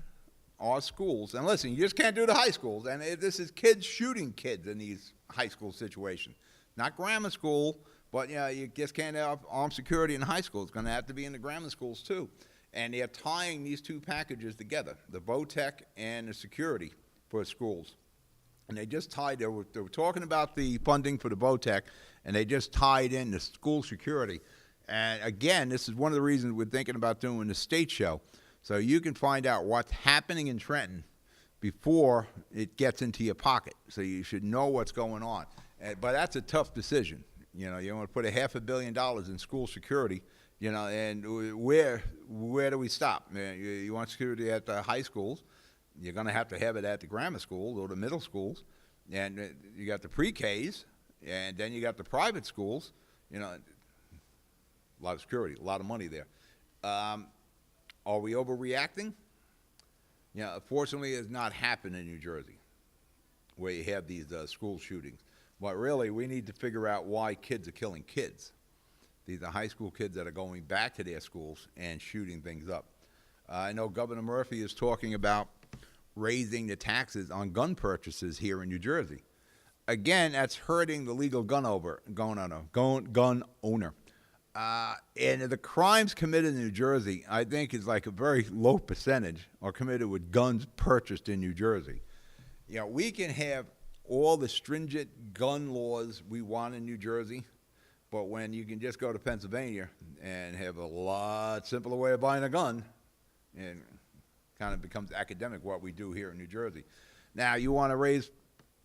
our schools, and listen, you just can't do the high schools, and this is kids shooting kids in these high school situations. Not grammar school, but you know, you just can't have armed security in high school. It's going to have to be in the grammar schools too. And they're tying these two packages together, the VOTEC and the security for schools. And they just tied, they were talking about the funding for the VOTEC, and they just tied in the school security. And again, this is one of the reasons we're thinking about doing the state show. So you can find out what's happening in Trenton before it gets into your pocket. So you should know what's going on. But that's a tough decision. You know, you want to put $500 million in school security, you know, and where do we stop? You want security at the high schools. You're going to have it at the grammar schools or the middle schools. And you got the pre-Ks, and then you got the private schools. You know, a lot of security, a lot of money there. Are we overreacting? You know, fortunately, it has not happened in New Jersey where you have these school shootings. But really, we need to figure out why kids are killing kids. These are high school kids that are going back to their schools and shooting things up. I know Governor Murphy is talking about raising the taxes on gun purchases here in New Jersey. Again, that's hurting the legal gun owner. And the crimes committed in New Jersey, I think, is like a very low percentage are committed with guns purchased in New Jersey. You know, we can have all the stringent gun laws we want in New Jersey, but when you can just go to Pennsylvania and have a lot simpler way of buying a gun, and kind of becomes academic what we do here in New Jersey. Now, you want to raise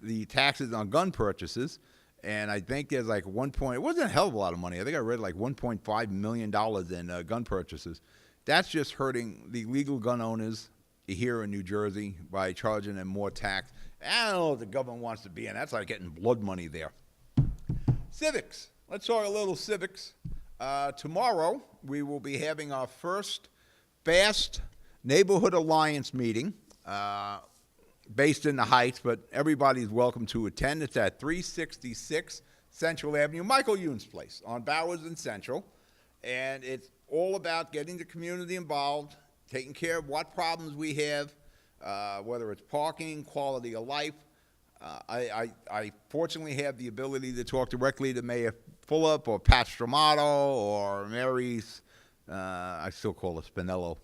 the taxes on gun purchases, and I think there's like it wasn't a hell of a lot of money. I think I read like $1.5 million in gun purchases. That's just hurting the legal gun owners here in New Jersey by charging them more tax. I don't know if the government wants to be in. That's like getting blood money there. Civics. Let's talk a little civics. Tomorrow, we will be having our first FAST Neighborhood Alliance meeting based in the Heights, but everybody's welcome to attend. It's at 366 Central Avenue, Michael Youn's place on Bowers and Central. And it's all about getting the community involved, taking care of what problems we have, whether it's parking, quality of life. I fortunately have the ability to talk directly to Mayor Fulop or Pat Stramato or Mary's, I still call her Spinello,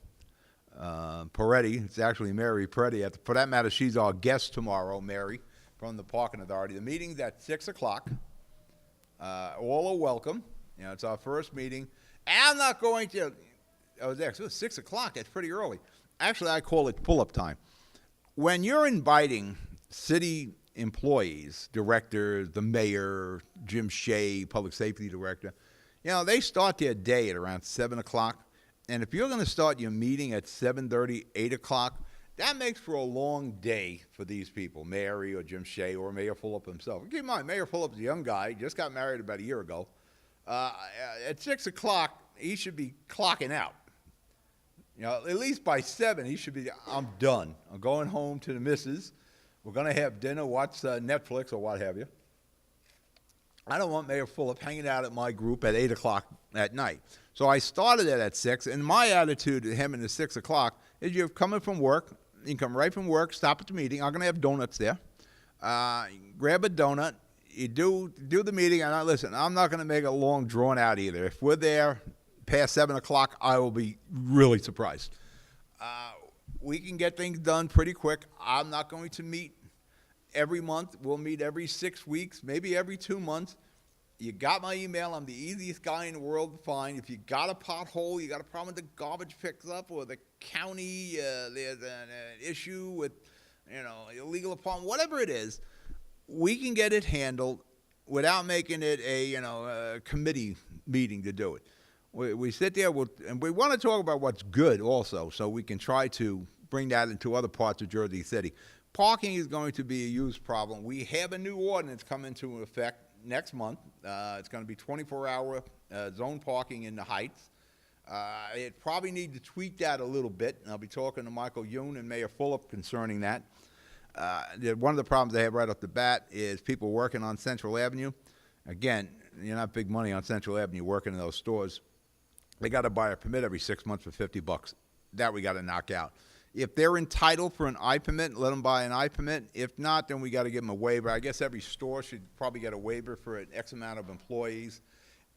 Peretti. It's actually Mary Peretti. For that matter, she's our guest tomorrow, Mary, from the Parking Authority. The meeting's at 6 o'clock. All are welcome. You know, it's our first meeting. And I'm not going to, I was there, so it's 6 o'clock. That's pretty early. Actually, I call it pull-up time. When you're inviting city employees, directors, the mayor, Jim Shea, public safety director, you know, they start their day at around 7 o'clock. And if you're going to start your meeting at 7:30, 8 o'clock, that makes for a long day for these people, Mary or Jim Shea or Mayor Fulop himself. Keep in mind, Mayor Fulop's a young guy, just got married about a year ago. At 6 o'clock, he should be clocking out. You know, at least by 7, he should be, I'm done. I'm going home to the missus. We're going to have dinner, watch Netflix or what have you. I don't want Mayor Fulop hanging out at my group at 8 o'clock at night. So I started it at 6, and my attitude to him at 6 o'clock is you're coming from work. You can come right from work, stop at the meeting. I'm going to have donuts there. Grab a donut. You do the meeting, and listen, I'm not going to make it long drawn out either. If we're there past 7 o'clock, I will be really surprised. We can get things done pretty quick. I'm not going to meet every month. We'll meet every 6 weeks, maybe every 2 months. You got my email. I'm the easiest guy in the world to find. If you got a pothole, you got a problem with the garbage picks up, or the county, there's an issue with illegal apartment, whatever it is, we can get it handled without making it a committee meeting to do it. We sit there, and we want to talk about what's good also, so we can try to bring that into other parts of Jersey City. Parking is going to be a huge problem. We have a new ordinance coming into effect next month. It's going to be 24-hour zone parking in the Heights. It probably need to tweak that a little bit, and I'll be talking to Michael Yoon and Mayor Fulop concerning that. One of the problems they have right off the bat is people working on Central Avenue. Again, you're not big money on Central Avenue working in those stores. They got to buy a permit every 6 months for $50. That we got to knock out. If they're entitled for an I permit, let them buy an I permit. If not, then we got to give them a waiver. I guess every store should probably get a waiver for an X amount of employees.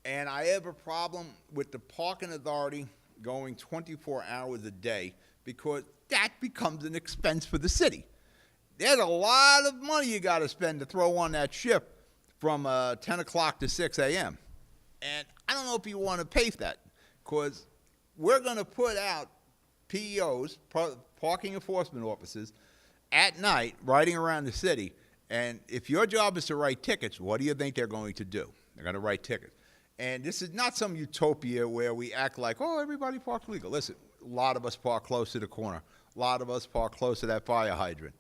And I have a problem with the parking authority going 24 hours a day because that becomes an expense for the city. There's a lot of money you got to spend to throw on that shift from 10 o'clock to 6 a.m. And I don't know if you want to pay for that because we're going to put out PEOs, parking enforcement officers, at night riding around the city. And if your job is to write tickets, what do you think they're going to do? They're going to write tickets. And this is not some utopia where we act like, oh, everybody park legal. Listen, a lot of us park close to the corner. A lot of us park close to that fire hydrant.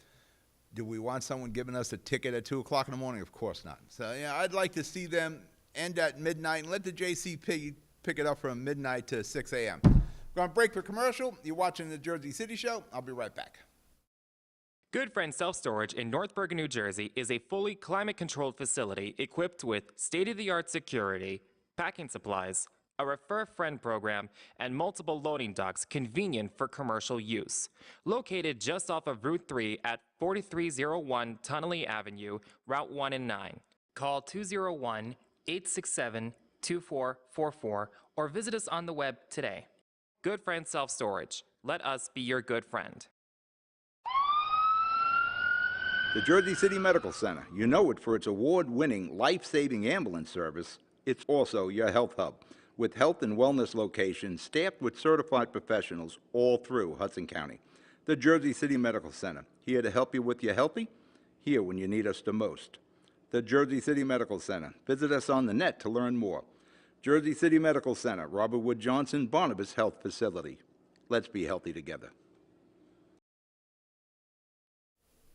Do we want someone giving us a ticket at 2 o'clock in the morning? Of course not. So, I'd like to see them end at midnight and let the JCP pick it up from midnight to 6 a.m. We're going to break for commercial. You're watching the Jersey City Show. I'll be right back. Good Friend Self Storage in North Bergen, New Jersey is a fully climate-controlled facility equipped with state-of-the-art security, packing supplies, a Refer Friend program, and multiple loading docks convenient for commercial use. Located just off of Route 3 at 4301 Tunnelly Avenue, Route 1 and 9. Call 201-867-2444 or visit us on the web today. Good Friend Self Storage. Let us be your good friend. The Jersey City Medical Center. You know it for its award-winning, life-saving ambulance service. It's also your health hub, with health and wellness locations staffed with certified professionals all through Hudson County. The Jersey City Medical Center, here to help you with your healthy, here when you need us the most. The Jersey City Medical Center. Visit us on the net to learn more. Jersey City Medical Center, Robert Wood Johnson, Barnabas Health Facility. Let's be healthy together.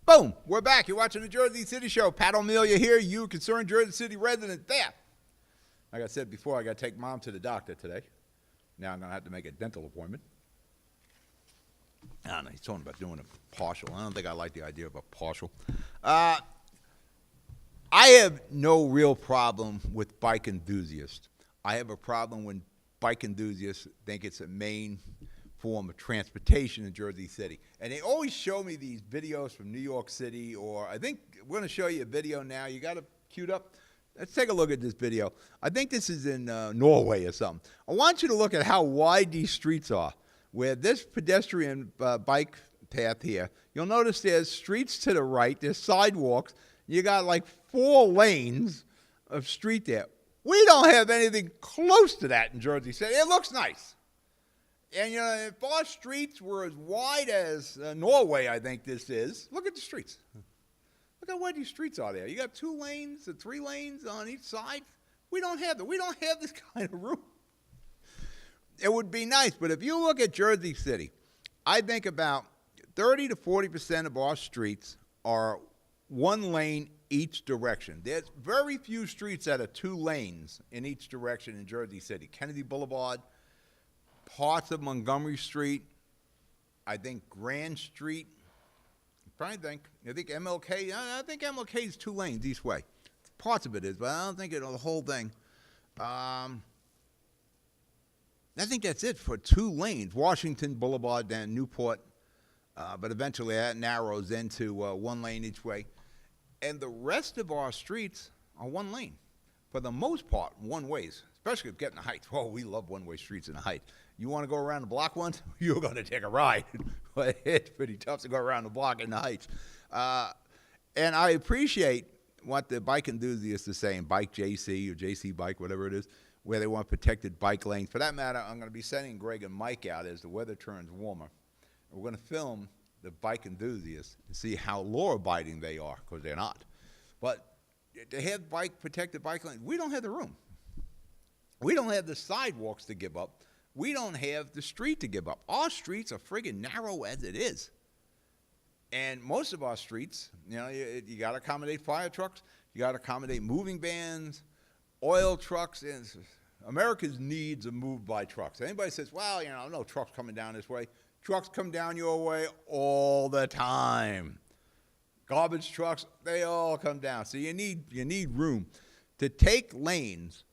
Boom, we're back. You're watching the Jersey City Show. Pat O'Melia here, you concerned Jersey City resident there. Like I said before, I got to take Mom to the doctor today. Now I'm going to have to make a dental appointment. I don't know, he's talking about doing a partial. I don't think I like the idea of a partial. I have no real problem with bike enthusiasts. I have a problem when bike enthusiasts think it's a main form of transportation in Jersey City. And they always show me these videos from New York City, or I think we're going to show you a video now. You got it queued up? Let's take a look at this video. I think this is in Norway or something. I want you to look at how wide these streets are. Where this pedestrian bike path here, you'll notice there's streets to the right, there's sidewalks. You got like 4 lanes of street there. We don't have anything close to that in Jersey City. It looks nice. And, if our streets were as wide as Norway, I think this is, look at the streets. Look how wide these streets are there. You got 2 lanes or 3 lanes on each side. We don't have that. We don't have this kind of room. It would be nice, but if you look at Jersey City, I think about 30 to 40% of our streets are 1 lane each direction. There's very few streets that are 2 lanes in each direction in Jersey City. Kennedy Boulevard, parts of Montgomery Street, I think Grand Street, I think MLK, I think MLK is 2 lanes each way. Parts of it is, but I don't think it's the whole thing. I think that's it for 2 lanes, Washington Boulevard and Newport, but eventually that narrows into 1 lane each way. And the rest of our streets are 1 lane. For the most part, one ways, especially if getting the Heights. Oh, we love one-way streets in the Heights. You want to go around the block once? You're going to take a ride. But it's pretty tough to go around the block in the Heights. And I appreciate what the bike enthusiasts are saying, Bike JC or JC Bike, whatever it is, where they want protected bike lanes. For that matter, I'm going to be sending Greg and Mike out as the weather turns warmer. We're going to film the bike enthusiasts and see how law-abiding they are, because they're not. But to have protected bike lanes, we don't have the room. We don't have the sidewalks to give up. We don't have the street to give up. Our streets are friggin' narrow as it is. And most of our streets, you got to accommodate fire trucks, you got to accommodate moving vans, oil trucks, and America's needs are moved by trucks. Anybody says, well, no trucks coming down this way. Trucks come down your way all the time. Garbage trucks, they all come down. So you need room to take lanes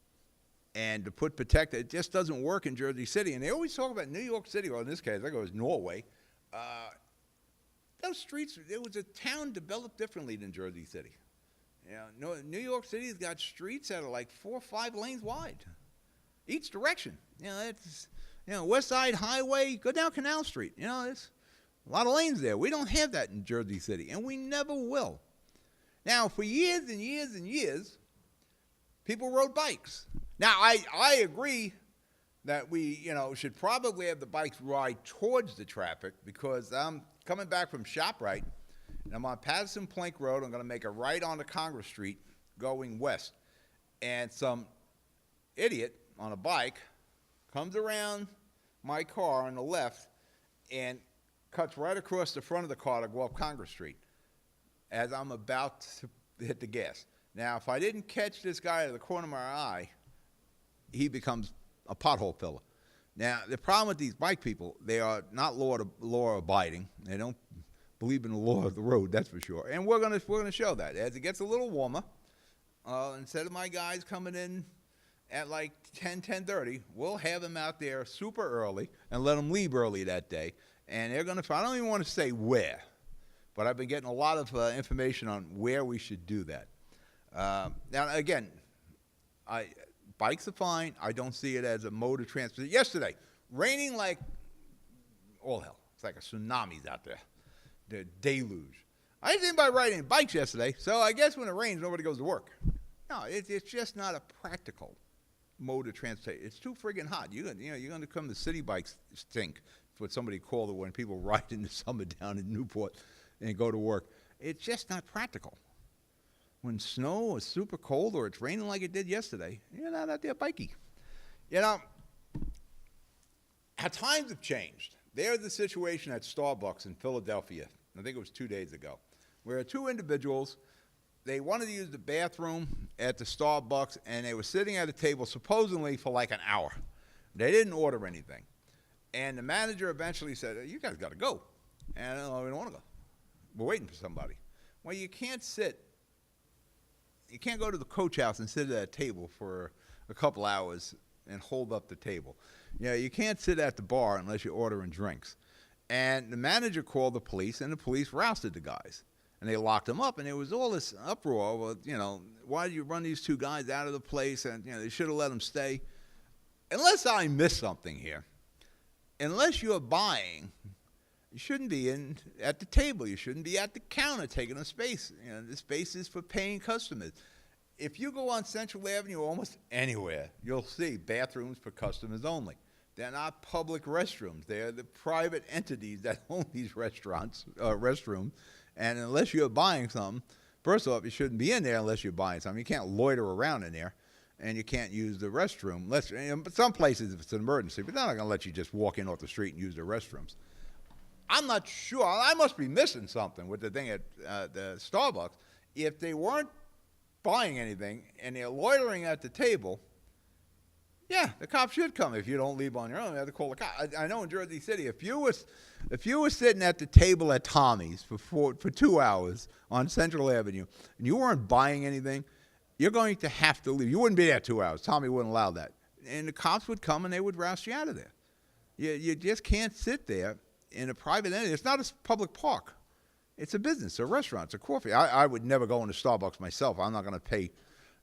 and to put protected. It just doesn't work in Jersey City. And they always talk about New York City, or in this case, I think it was Norway. Those streets, it was a town developed differently than Jersey City. New York City's got streets that are like 4 or 5 lanes wide, each direction. It's West Side Highway, go down Canal Street. There's a lot of lanes there. We don't have that in Jersey City, and we never will. Now, for years and years and years, people rode bikes. Now, I agree that we, should probably have the bikes ride towards the traffic, because I'm coming back from ShopRite, and I'm on Patterson Plank Road. I'm going to make a right onto Congress Street going west. And some idiot on a bike comes around my car on the left and cuts right across the front of the car to go up Congress Street as I'm about to hit the gas. Now, if I didn't catch this guy out of the corner of my eye, he becomes a pothole filler. Now, the problem with these bike people, they are not law abiding. They don't believe in the law of the road, that's for sure. And we're gonna show that. As it gets a little warmer, instead of my guys coming in at like 10:30, we'll have them out there super early and let them leave early that day. And they're gonna, I don't even want to say where, but I've been getting a lot of information on where we should do that. Now, again, bikes are fine. I don't see it as a mode of transportation. Yesterday, raining like all hell. It's like a tsunami's out there. The deluge. I didn't see anybody riding bikes yesterday, so I guess when it rains, nobody goes to work. No, it's just not a practical mode of transportation. It's too friggin' hot. You're going to come to city bikes stink. It's what somebody called it when people ride in the summer down in Newport and go to work. It's just not practical. When snow is super cold or it's raining like it did yesterday, you're not out there biking. Our times have changed. There's the situation at Starbucks in Philadelphia, I think it was 2 days ago, where 2 individuals, they wanted to use the bathroom at the Starbucks, and they were sitting at a table supposedly for like an hour. They didn't order anything. And the manager eventually said, you guys got to go. And we don't want to go. We're waiting for somebody. Well, you can't go to the coach house and sit at a table for a couple hours and hold up the table. You can't sit at the bar unless you're ordering drinks. And the manager called the police, and the police rousted the guys. And they locked them up, and there was all this uproar. Well, why did you run these 2 guys out of the place? And, they should have let them stay. Unless I missed something here, unless you're buying, you shouldn't be at the table. You shouldn't be at the counter taking a space. The space is for paying customers. If you go on Central Avenue almost anywhere, you'll see bathrooms for customers only. They're not public restrooms. They're the private entities that own these restrooms. And unless you're buying something, first off, you shouldn't be in there unless you're buying something. You can't loiter around in there, and you can't use the restroom. But some places, if it's an emergency, but they're not going to let you just walk in off the street and use the restrooms. I'm not sure. I must be missing something with the thing at the Starbucks. If they weren't buying anything and they're loitering at the table, yeah, the cops should come. If you don't leave on your own, you have to call the cops. I know in Jersey City, if you were sitting at the table at Tommy's for 2 hours on Central Avenue and you weren't buying anything, you're going to have to leave. You wouldn't be there 2 hours. Tommy wouldn't allow that. And the cops would come and they would roust you out of there. You just can't sit there in a private entity. It's not a public park. It's a business, a restaurant, it's a coffee. I would never go into Starbucks myself. I'm not going to pay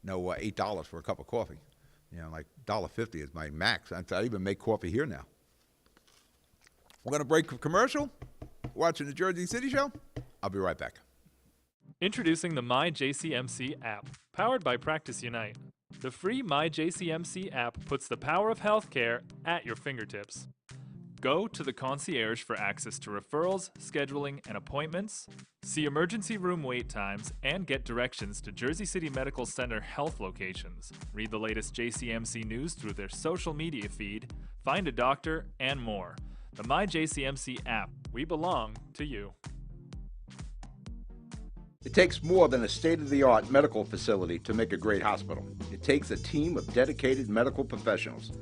$8 for a cup of coffee. Like $1.50 is my max. I even make coffee here now. We're going to break for commercial. Watching the Jersey City Show. I'll be right back. Introducing the MyJCMC app, powered by Practice Unite. The free MyJCMC app puts the power of healthcare at your fingertips. Go to the concierge for access to referrals, scheduling, and appointments, see emergency room wait times, and get directions to Jersey City Medical Center health locations. Read the latest JCMC news through their social media feed, find a doctor, and more. The MyJCMC app. We belong to you. It takes more than a state-of-the-art medical facility to make a great hospital. It takes a team of dedicated medical professionals.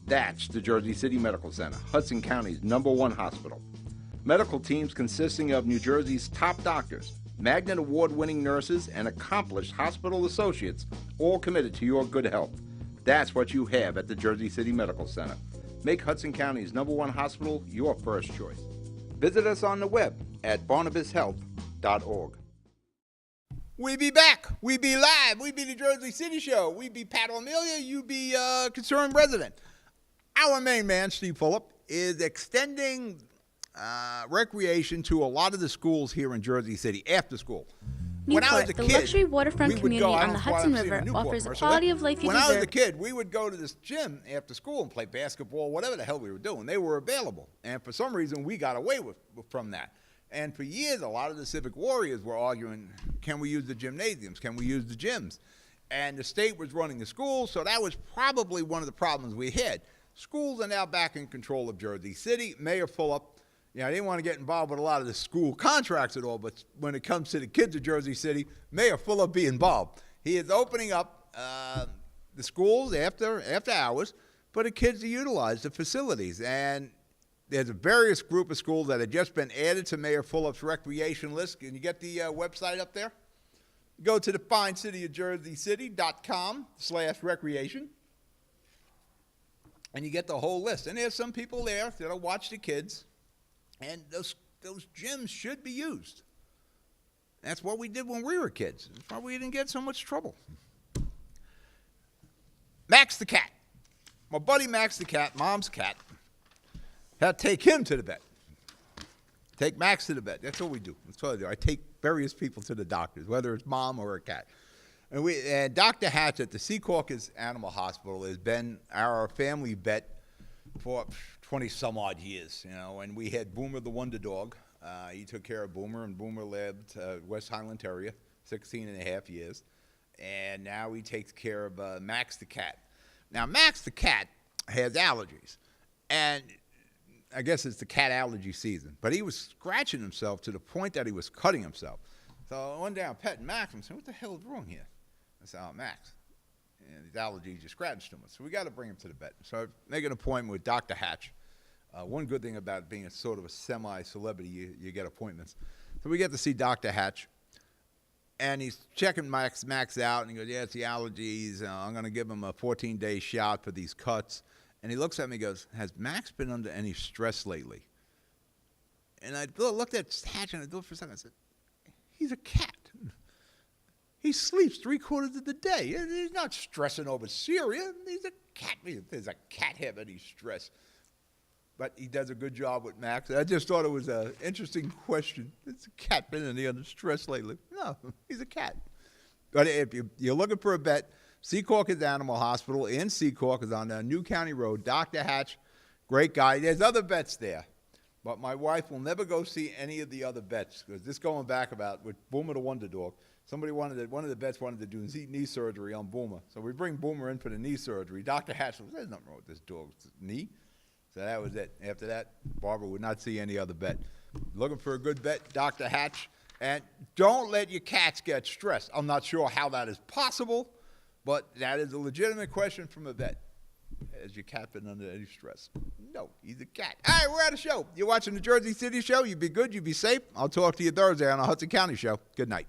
That's the Jersey City Medical Center, Hudson County's #1 hospital. Medical teams consisting of New Jersey's top doctors, Magnet Award-winning nurses, and accomplished hospital associates, all committed to your good health. That's what you have at the Jersey City Medical Center. Make Hudson County's #1 hospital your first choice. Visit us on the web at barnabashealth.org. We be back. We be live. We be the Jersey City Show. We be Pat O'Melia. You be concerned resident. Our main man, Steve Fulop, is extending recreation to a lot of the schools here in Jersey City after school. Newport, the luxury waterfront community on the Hudson River, offers a quality of life you deserve. When I was a kid, we would go to this gym after school and play basketball, whatever the hell we were doing. They were available. And for some reason, we got away from that. And for years, a lot of the civic warriors were arguing, can we use the gymnasiums? Can we use the gyms? And the state was running the schools, so that was probably one of the problems we had. Schools are now back in control of Jersey City. Mayor Fulop, I didn't want to get involved with a lot of the school contracts at all, but when it comes to the kids of Jersey City, Mayor Fulop be involved. He is opening up the schools after hours for the kids to utilize the facilities. And there's a various group of schools that have just been added to Mayor Fulop's recreation list. Can you get the website up there? Go to the finecityofjerseycity.com/recreation. And you get the whole list. And there's some people there that'll watch the kids. And those gyms should be used. That's what we did when we were kids. That's why we didn't get so much trouble. Max the cat. My buddy Max the cat, Mom's cat, had to take him to the vet. Take Max to the vet. That's what we do. That's what I do. I take various people to the doctors, whether it's mom or a cat. And Dr. Hatch at the Secaucus Animal Hospital has been our family vet for 20-some-odd years, and we had Boomer the Wonder Dog. He took care of Boomer, and Boomer lived West Highland Terrier, 16 and a half years. And now he takes care of Max the cat. Now, Max the cat has allergies, and I guess it's the cat allergy season, but he was scratching himself to the point that he was cutting himself. So one day I'm petting Max, and I'm saying, what the hell is wrong here? I said, oh, Max, his allergies, you scratched too much. So we got to bring him to the vet. So I make an appointment with Dr. Hatch. One good thing about being a sort of a semi-celebrity, you get appointments. So we get to see Dr. Hatch, and he's checking Max out, and he goes, yeah, it's the allergies. I'm going to give him a 14-day shot for these cuts. And he looks at me and goes, has Max been under any stress lately? And I looked at Hatch, and I thought for a second, I said, he's a cat. He sleeps 3/4 of the day. He's not stressing over Syria. He's a cat. There's a cat have any stress. But he does a good job with Max. I just thought it was an interesting question. Has a cat been under stress lately? No, he's a cat. But if you're looking for a vet, Secaucus Animal Hospital in Secaucus on New County Road. Dr. Hatch, great guy. There's other vets there. But my wife will never go see any of the other vets, because this going back about with Boomer the Wonder Dog, one of the vets wanted to do knee surgery on Boomer. So we bring Boomer in for the knee surgery. Dr. Hatch says, there's nothing wrong with this dog's knee. So that was it. After that, Barbara would not see any other vet. Looking for a good vet, Dr. Hatch. And don't let your cats get stressed. I'm not sure how that is possible, but that is a legitimate question from a vet. Has your cat been under any stress? No, he's a cat. All right, we're at a show. You're watching the Jersey City Show. You be good, you be safe. I'll talk to you Thursday on the Hudson County Show. Good night.